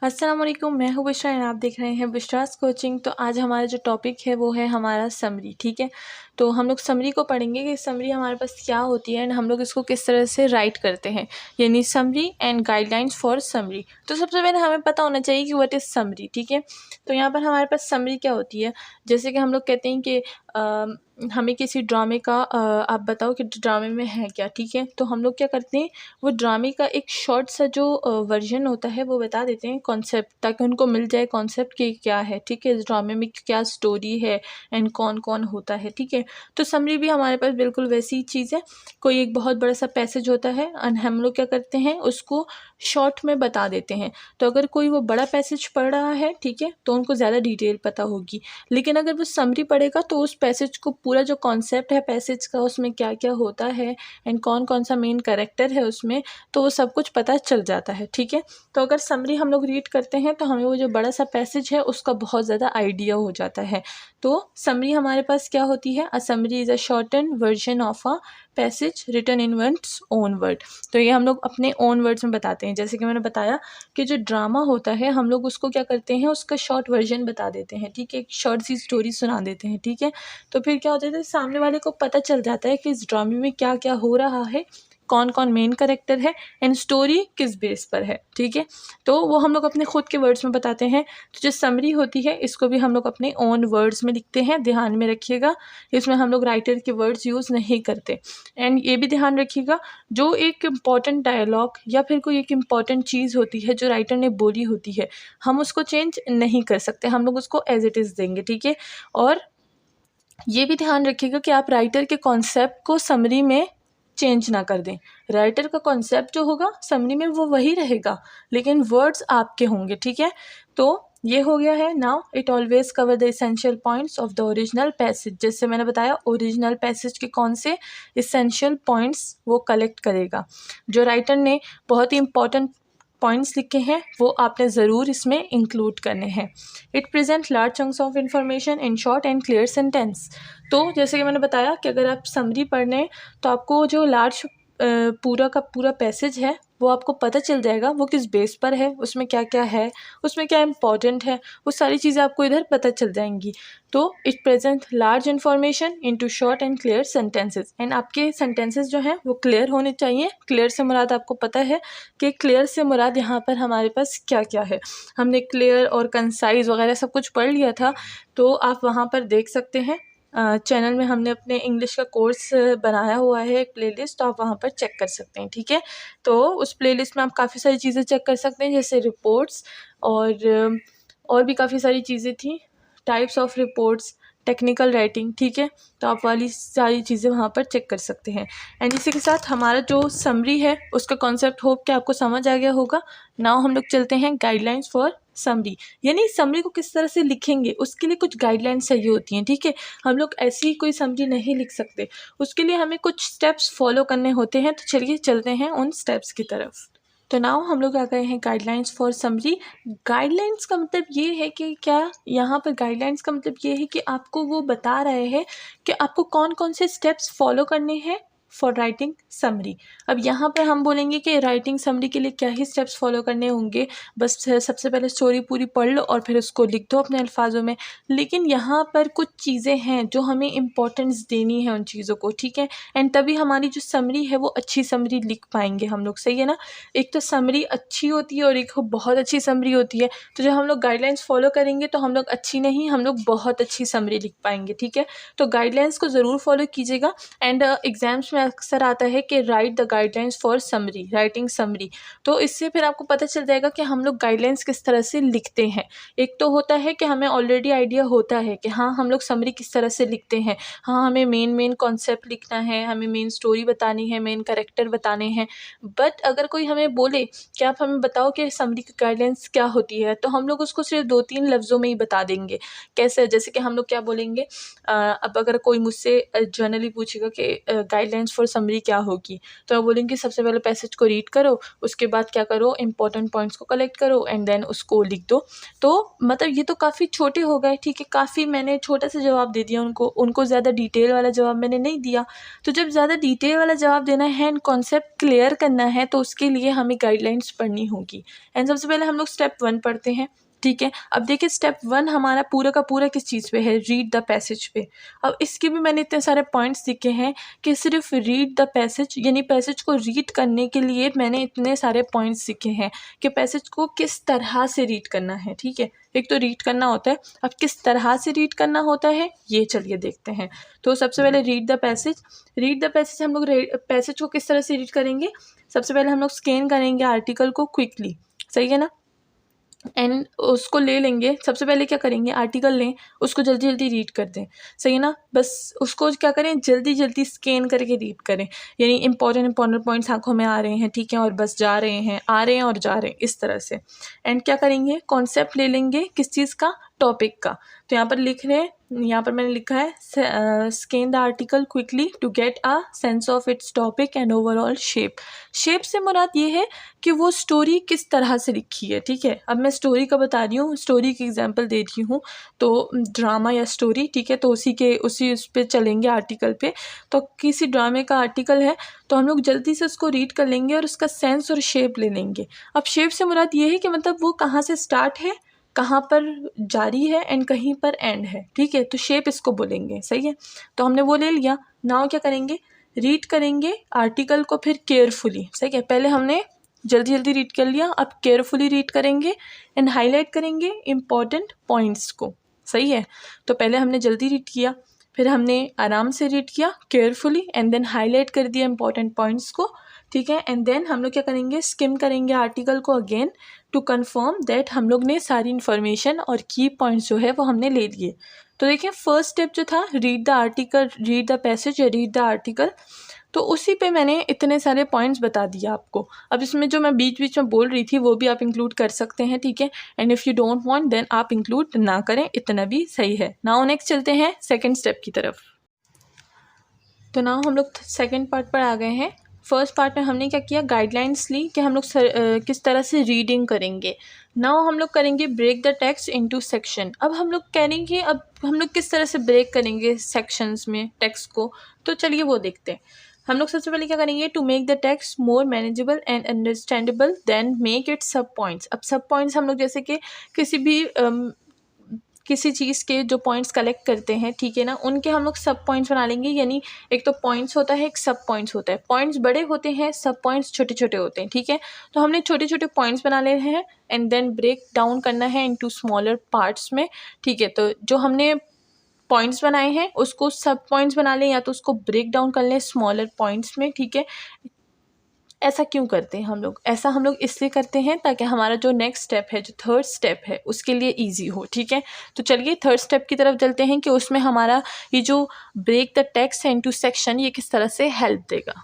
अस्सलाम वालेकुम, मैं हूँ बुशरा एंड आप देख रहे हैं बुशरास कोचिंग। तो आज हमारा जो टॉपिक है वो है हमारा समरी। ठीक है, तो हम लोग समरी को पढ़ेंगे कि समरी हमारे पास क्या होती है एंड हम लोग इसको किस तरह से राइट करते हैं, यानी summary and guidelines for summary. तो सबसे पहले हमें पता होना चाहिए कि व्हाट इज़ समरी। ठीक है, तो यहाँ पर हमारे पास समरी क्या होती है। जैसे कि हम लोग कहते हैं कि हमें किसी ड्रामे का आप बताओ कि ड्रामे में है क्या। ठीक है, तो हम लोग क्या करते हैं, वो ड्रामे का एक शॉर्ट सा जो वर्जन होता है वो बता देते हैं, कॉन्सेप्ट, ताकि उनको मिल जाए कॉन्सेप्ट कि क्या है। ठीक है, इस ड्रामे में क्या स्टोरी है एंड कौन कौन होता है। ठीक है, तो समरी भी हमारे पास बिल्कुल वैसी ही चीज़ है। कोई एक बहुत बड़ा सा पैसेज होता है एंड हम लोग क्या करते हैं, उसको शॉर्ट में बता देते हैं। तो अगर कोई वो बड़ा पैसेज पढ़ रहा है, ठीक है, तो उनको ज़्यादा डिटेल पता होगी। लेकिन अगर वो समरी पढ़ेगा तो उस पैसेज को पूरा जो कॉन्सेप्ट है पैसेज का, उसमें क्या क्या होता है एंड कौन कौन सा मेन कैरेक्टर है उसमें, तो वो सब कुछ पता चल जाता है। ठीक है, तो अगर समरी हम लोग रीड करते हैं तो हमें वो जो बड़ा सा पैसेज है उसका बहुत ज़्यादा आइडिया हो जाता है। तो समरी हमारे पास क्या होती है, a summary is a shorten version of a passage written in one's own word. तो ये हम लोग अपने ओन वर्ड्स में बताते हैं। जैसे कि मैंने बताया कि जो ड्रामा होता है हम लोग उसको क्या करते हैं, उसका शॉर्ट वर्जन बता देते हैं। ठीक है, एक शॉर्ट सी स्टोरी सुना देते हैं। ठीक है, तो फिर क्या होता है, सामने वाले को पता चल जाता है कि इस ड्रामे में क्या क्या हो रहा है, कौन कौन मेन कैरेक्टर है एंड स्टोरी किस बेस पर है। ठीक है, तो वो हम लोग अपने खुद के वर्ड्स में बताते हैं। तो जो समरी होती है इसको भी हम लोग अपने ओन वर्ड्स में लिखते हैं, ध्यान में रखिएगा। इसमें हम लोग राइटर के वर्ड्स यूज़ नहीं करते। एंड ये भी ध्यान रखिएगा, जो एक इम्पॉर्टेंट डायलॉग या फिर कोई एक इम्पॉर्टेंट चीज़ होती है जो राइटर ने बोली होती है, हम उसको चेंज नहीं कर सकते, हम लोग उसको एज इट इज़ देंगे। ठीक है, और ये भी ध्यान रखिएगा कि आप राइटर के कॉन्सेप्ट को समरी में चेंज ना कर दें। राइटर का कॉन्सेप्ट जो होगा समरी में वो वही रहेगा, लेकिन वर्ड्स आपके होंगे। ठीक है, तो ये हो गया है। Now it always cover the essential points of the original passage. जैसे मैंने बताया, ओरिजिनल पैसेज के कौन से इसेंशियल पॉइंट्स वो कलेक्ट करेगा। जो राइटर ने बहुत ही इंपॉर्टेंट पॉइंट्स लिखे हैं वो आपने ज़रूर इसमें इंक्लूड करने हैं। It present large chunks of information in short and clear sentence. तो जैसे कि मैंने बताया कि अगर आप समरी पढ़ लें तो आपको जो लार्ज पूरा का पूरा पैसेज है वो आपको पता चल जाएगा, वो किस बेस पर है, उसमें क्या क्या है, उसमें क्या इंपॉर्टेंट है, वो सारी चीज़ें आपको इधर पता चल जाएंगी। तो it present large information into short and clear sentences. And आपके सेंटेंसेस जो हैं वो क्लियर होने चाहिए। क्लियर से मुराद आपको पता है कि क्लियर से मुराद यहाँ पर हमारे पास क्या क्या है। हमने क्लियर और कंसाइज वगैरह सब कुछ पढ़ लिया था, तो आप वहाँ पर देख सकते हैं। चैनल में हमने अपने इंग्लिश का कोर्स बनाया हुआ है, एक प्लेलिस्ट, तो आप वहाँ पर चेक कर सकते हैं। ठीक है, तो उस प्लेलिस्ट में आप काफ़ी सारी चीज़ें चेक कर सकते हैं, जैसे रिपोर्ट्स और भी काफ़ी सारी चीज़ें थी, types of reports, technical writing. ठीक है, तो आप वाली सारी चीज़ें वहाँ पर चेक कर सकते हैं। एंड इसी के साथ हमारा जो समरी है उसका कॉन्सेप्ट होप कि आपको समझ आ गया होगा। नाउ हम लोग चलते हैं गाइडलाइंस फॉर समरी, यानी समरी को किस तरह से लिखेंगे उसके लिए कुछ गाइडलाइंस चाहिए होती हैं। ठीक है, हम लोग ऐसी ही कोई समरी नहीं लिख सकते, उसके लिए हमें कुछ स्टेप्स फॉलो करने होते हैं। तो चलिए चलते हैं उन स्टेप्स की तरफ। तो नाउ हम लोग आ गए हैं गाइडलाइंस फॉर समरी। गाइडलाइंस का मतलब ये है कि क्या, यहाँ पर गाइडलाइंस का मतलब ये है कि आपको वो बता रहे हैं कि आपको कौन कौन से स्टेप्स फॉलो करने हैं फॉर राइटिंग समरी। अब यहाँ पर हम बोलेंगे कि राइटिंग समरी के लिए क्या ही स्टेप्स फॉलो करने होंगे, बस सबसे पहले स्टोरी पूरी पढ़ लो और फिर उसको लिख दो अपने अल्फाजों में। लेकिन यहाँ पर कुछ चीज़ें हैं जो हमें इम्पोर्टेंस देनी है उन चीज़ों को। ठीक है, एंड तभी हमारी जो समरी है वो अच्छी समरी लिख पाएंगे हम लोग। सही है ना, एक तो समरी अच्छी होती है और एक बहुत अच्छी समरी होती है। तो जब हम लोग गाइडलाइंस फॉलो करेंगे तो हम लोग अच्छी नहीं, हम लोग बहुत अच्छी समरी लिख पाएंगे। ठीक है, तो गाइडलाइंस को ज़रूर फॉलो कीजिएगा। एंड एग्जाम्स में अक्सर आता है कि right the guidelines for summary, writing summary. तो इससे फिर आपको पता चल जाएगा कि हम लोग गाइडलाइंस किस तरह से लिखते हैं। एक तो होता है कि हमें ऑलरेडी आइडिया होता है कि हाँ हम लोग समरी किस तरह से लिखते हैं, हाँ हमें मेन कॉन्सेप्ट लिखना है, हमें मेन स्टोरी बतानी है, मेन कैरेक्टर बताने हैं। बट अगर कोई हमें बोले कि आप हमें बताओ कि समरी की गाइडलाइंस क्या होती है, तो हम लोग उसको सिर्फ 2-3 लफ्ज़ों में ही बता देंगे। कैसे, जैसे कि हम लोग क्या बोलेंगे, अब अगर कोई मुझसे जनरली पूछेगा कि गाइडलाइंस पॉइंट्स फॉर समरी क्या होगी। तो मैं बोलूँगी सबसे पहले पैसेज को रीड करो, उसके बाद क्या करो, इंपॉर्टेंट पॉइंट्स को कलेक्ट करो एंड देन उसको लिख दो। तो मतलब ये तो काफ़ी छोटे हो गए, ठीक है, काफ़ी मैंने छोटा सा जवाब दे दिया उनको ज़्यादा डिटेल वाला जवाब मैंने नहीं दिया। तो जब ज़्यादा डिटेल वाला जवाब देना है एंड कॉन्सेप्ट क्लियर करना है तो उसके लिए हमें गाइडलाइंस पढ़नी होगी। एंड सबसे पहले हम लोग स्टेप 1 पढ़ते हैं, ठीक है। अब देखिए स्टेप 1 हमारा पूरा का पूरा किस चीज़ पे है, रीड द पैसेज पे। अब इसके भी मैंने इतने सारे पॉइंट्स लिखे हैं कि सिर्फ रीड द पैसेज यानी पैसेज को रीड करने के लिए मैंने इतने सारे पॉइंट्स लिखे हैं कि पैसेज को किस तरह से रीड करना है, ठीक है। एक तो रीड करना होता है, अब किस तरह से रीड करना होता है ये चलिए देखते हैं। तो सबसे पहले रीड द पैसेज हम लोग पैसेज को किस तरह से रीड करेंगे। सबसे पहले हम लोग स्कैन करेंगे आर्टिकल को क्विकली, सही है ना, एंड उसको ले लेंगे। सबसे पहले क्या करेंगे, आर्टिकल लें, उसको जल्दी जल्दी रीड कर दें, सही है ना। बस उसको क्या करें, जल्दी जल्दी स्कैन करके रीड करें, यानी इंपॉर्टेंट पॉइंट्स आंखों में आ रहे हैं, ठीक है, और बस जा रहे हैं, आ रहे हैं और जा रहे हैं, इस तरह से। एंड क्या करेंगे, कॉन्सेप्ट ले लेंगे, किस चीज़ का, टॉपिक का। तो यहाँ पर लिख रहे हैं, यहाँ पर मैंने लिखा है scan the article quickly to get a sense of its topic and overall shape से मुराद ये है कि वो स्टोरी किस तरह से लिखी है, ठीक है। अब मैं स्टोरी का बता रही हूँ, स्टोरी की एग्जांपल दे रही हूँ, तो ड्रामा या स्टोरी, ठीक है, तो उसी उस पर चलेंगे आर्टिकल पे। तो किसी ड्रामे का आर्टिकल है तो हम लोग जल्दी से उसको रीड कर लेंगे और उसका सेंस और शेप ले लेंगे। अब शेप से मुराद ये है कि मतलब वो कहाँ से स्टार्ट है, कहाँ पर जारी है एंड कहीं पर एंड है, ठीक है, तो शेप इसको बोलेंगे, सही है। तो हमने वो ले लिया। नाउ क्या करेंगे, रीड करेंगे आर्टिकल को फिर केयरफुली, सही है। पहले हमने जल्दी जल्दी रीड कर लिया, अब केयरफुली रीड करेंगे एंड हाईलाइट करेंगे इम्पॉर्टेंट पॉइंट्स को, सही है। तो पहले हमने जल्दी रीड किया, फिर हमने आराम से रीड किया केयरफुली एंड देन हाईलाइट कर दिया इंपॉर्टेंट पॉइंट्स को, ठीक है। एंड देन हम लोग क्या करेंगे, स्किम करेंगे आर्टिकल को अगेन टू कंफर्म दैट हम लोग ने सारी इन्फॉर्मेशन और की पॉइंट्स जो है वो हमने ले लिए। तो देखिए फर्स्ट स्टेप जो था, read the article, read the passage या रीड द आर्टिकल, तो उसी पे मैंने इतने सारे पॉइंट्स बता दिया आपको। अब इसमें जो मैं बीच बीच में बोल रही थी वो भी आप इंक्लूड कर सकते हैं, ठीक है। And if you don't want then आप इंक्लूड ना करें, इतना भी सही है। नाउ नेक्स्ट चलते हैं सेकेंड स्टेप की तरफ। तो नाउ हम लोग सेकेंड पार्ट पर आ गए हैं। फर्स्ट पार्ट में हमने क्या किया, गाइडलाइंस ली कि हम लोग किस तरह से रीडिंग करेंगे। नाउ हम लोग करेंगे break the text into section. अब हम लोग करेंगे, अब हम लोग किस तरह से ब्रेक करेंगे सेक्शंस में टेक्स्ट को, तो चलिए वो देखते हैं। हम लोग सबसे पहले क्या करेंगे, to make the text more manageable and understandable then make it sub points. अब सब पॉइंट्स हम लोग जैसे कि किसी भी किसी चीज़ के जो पॉइंट्स कलेक्ट करते हैं, ठीक है ना, उनके हम लोग सब पॉइंट्स बना लेंगे। यानी एक तो पॉइंट्स होता है, एक सब पॉइंट्स होता है। पॉइंट्स बड़े होते हैं, सब पॉइंट्स छोटे छोटे होते हैं, ठीक है। तो हमने छोटे छोटे पॉइंट्स बना ले हैं एंड देन ब्रेक डाउन करना है इनटू स्मॉलर पार्ट्स में, ठीक है। तो जो हमने पॉइंट्स बनाए हैं उसको सब पॉइंट्स बना लें या तो उसको ब्रेक डाउन कर लें स्मॉलर पॉइंट्स में, ठीक है। ऐसा क्यों करते हैं हम लोग, ऐसा हम लोग इसलिए करते हैं ताकि हमारा जो नेक्स्ट स्टेप है, जो थर्ड स्टेप है, उसके लिए इजी हो, ठीक है। तो चलिए थर्ड स्टेप की तरफ चलते हैं कि उसमें हमारा ये जो break the text into section ये किस तरह से हेल्प देगा।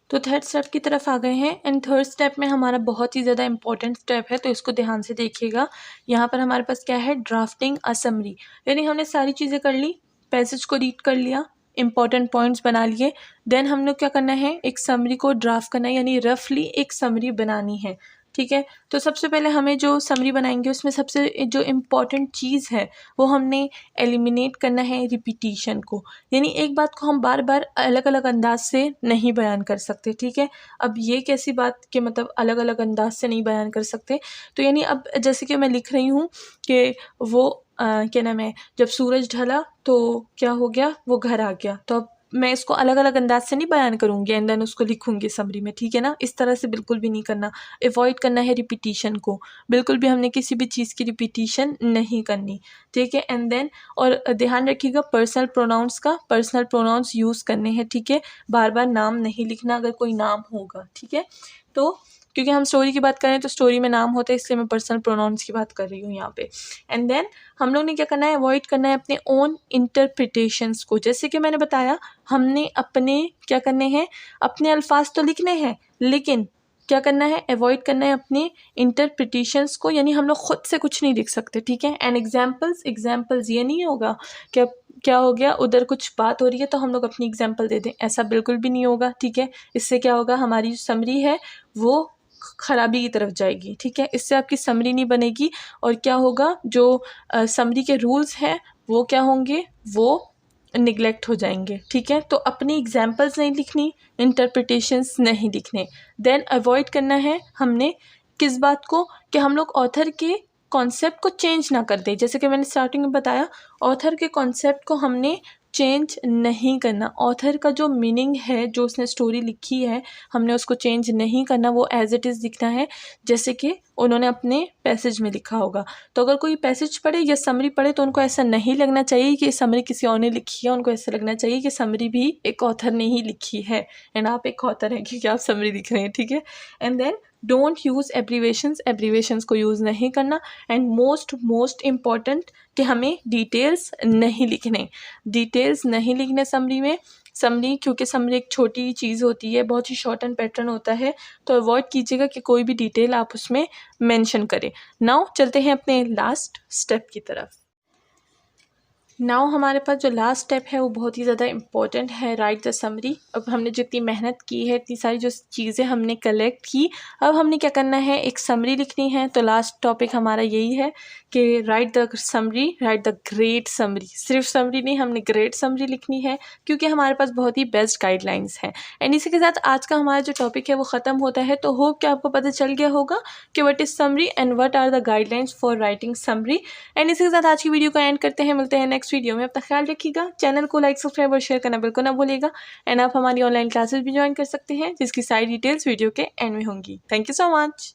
तो थर्ड स्टेप की तरफ आ गए हैं एंड थर्ड स्टेप में हमारा बहुत ही ज़्यादा इंपॉर्टेंट स्टेप है, तो इसको ध्यान से देखिएगा। यहाँ पर हमारे पास क्या है, ड्राफ्टिंग अ समरी, यानी हमने सारी चीज़ें कर ली, पैसेज को रीड कर लिया, इंपॉर्टेंट पॉइंट्स बना लिए, देन हम लोग क्या करना है, एक समरी को ड्राफ्ट करना है, यानी रफली एक समरी बनानी है, ठीक है। तो सबसे पहले हमें जो समरी बनाएंगे उसमें सबसे जो इम्पॉर्टेंट चीज़ है वो हमने एलिमिनेट करना है रिपीटिशन को, यानी एक बात को हम बार बार अलग अलग अंदाज से नहीं बयान कर सकते, ठीक है। अब ये कैसी बात कि मतलब अलग अलग अंदाज से नहीं बयान कर सकते, तो यानी अब जैसे कि मैं लिख रही हूँ कि वो क्या नाम है, जब सूरज ढला तो क्या हो गया, वो घर आ गया, तो अब मैं इसको अलग अलग अंदाज से नहीं बयान करूँगी एंड देन उसको लिखूँगी समरी में, ठीक है ना। इस तरह से बिल्कुल भी नहीं करना, अवॉइड करना है रिपीटिशन को, बिल्कुल भी हमने किसी भी चीज़ की रिपीटिशन नहीं करनी, ठीक है। एंड देन और ध्यान रखिएगा पर्सनल प्रोनाउंस का, पर्सनल प्रोनाउंस यूज़ करने हैं, ठीक है। बार बार नाम नहीं लिखना अगर कोई नाम होगा, ठीक है। तो क्योंकि हम स्टोरी की बात करें तो स्टोरी में नाम होता है, इसलिए मैं पर्सनल प्रोनाउंस की बात कर रही हूँ यहाँ पे। एंड देन हम लोग ने क्या करना है, अवॉइड करना है अपने ओन इंटरप्रिटेशंस को। जैसे कि मैंने बताया, हमने अपने क्या करने हैं, अपने अल्फाज तो लिखने हैं लेकिन क्या करना है, अवॉइड करना है अपने इंटरप्रिटेशंस को, यानी हम लोग खुद से कुछ नहीं लिख सकते, ठीक है। एंड एग्जाम्पल्स ये नहीं होगा कि क्या हो गया, उधर कुछ बात हो रही है तो हम लोग अपनी एग्जाम्पल दे दें, ऐसा बिल्कुल भी नहीं होगा, ठीक है। इससे क्या होगा, हमारी जो समरी है वो खराबी की तरफ जाएगी, ठीक है। इससे आपकी समरी नहीं बनेगी और क्या होगा, जो समरी के रूल्स हैं वो क्या होंगे, वो निगलेक्ट हो जाएंगे, ठीक है। तो अपनी एग्जाम्पल्स नहीं लिखनी, इंटरप्रिटेशंस नहीं लिखने। देन अवॉइड करना है हमने किस बात को, कि हम लोग ऑथर के कॉन्सेप्ट को चेंज ना कर दें। जैसे कि मैंने स्टार्टिंग में बताया, ऑथर के कॉन्सेप्ट को हमने चेंज नहीं करना। ऑथर का जो मीनिंग है, जो उसने स्टोरी लिखी है, हमने उसको चेंज नहीं करना, वो एज इट इज़ लिखना है जैसे कि उन्होंने अपने पैसेज में लिखा होगा। तो अगर कोई पैसेज पढ़े या समरी पढ़े तो उनको ऐसा नहीं लगना चाहिए कि समरी किसी और ने लिखी है, उनको ऐसा लगना चाहिए कि समरी भी एक ऑथर ने ही लिखी है एंड आप एक ऑथर हैं क्योंकि आप समरी लिख रहे हैं, ठीक है। And then don't use abbreviations को यूज़ नहीं करना। एंड मोस्ट इम्पॉर्टेंट कि हमें डिटेल्स नहीं लिखने समरी में। समरी, क्योंकि समरी एक छोटी चीज़ होती है, बहुत ही शॉर्ट एंड पैटर्न होता है, तो अवॉइड कीजिएगा कि कोई भी डिटेल आप उसमें मेंशन करें। नाउ चलते हैं अपने लास्ट स्टेप की तरफ। नाउ हमारे पास जो लास्ट स्टेप है वो बहुत ही ज़्यादा इम्पॉर्टेंट है, राइट द समरी। अब हमने जितनी मेहनत की है, इतनी सारी जो चीज़ें हमने कलेक्ट की, अब हमने क्या करना है, एक समरी लिखनी है। तो लास्ट टॉपिक हमारा यही है कि right the summary, right the great summary. सिर्फ समरी नहीं, हमने ग्रेट समरी लिखनी है क्योंकि हमारे पास बहुत ही बेस्ट गाइडलाइंस हैं। एंड इसी के साथ आज का हमारा जो टॉपिक है वो ख़त्म होता है। तो होप कि आपको पता चल गया होगा कि what is summary and what are the guidelines for writing summary. And इसी के साथ आज की वीडियो को एंड करते हैं, मिलते हैं नेक्स्ट वीडियो में। अपना ख्याल रखिएगा, चैनल को लाइक, सब्सक्राइब और शेयर करना बिल्कुल ना भूलिएगा। एंड आप हमारी ऑनलाइन क्लासेस भी ज्वाइन कर सकते हैं जिसकी सारी डिटेल्स वीडियो के एंड में होंगी। Thank you so much.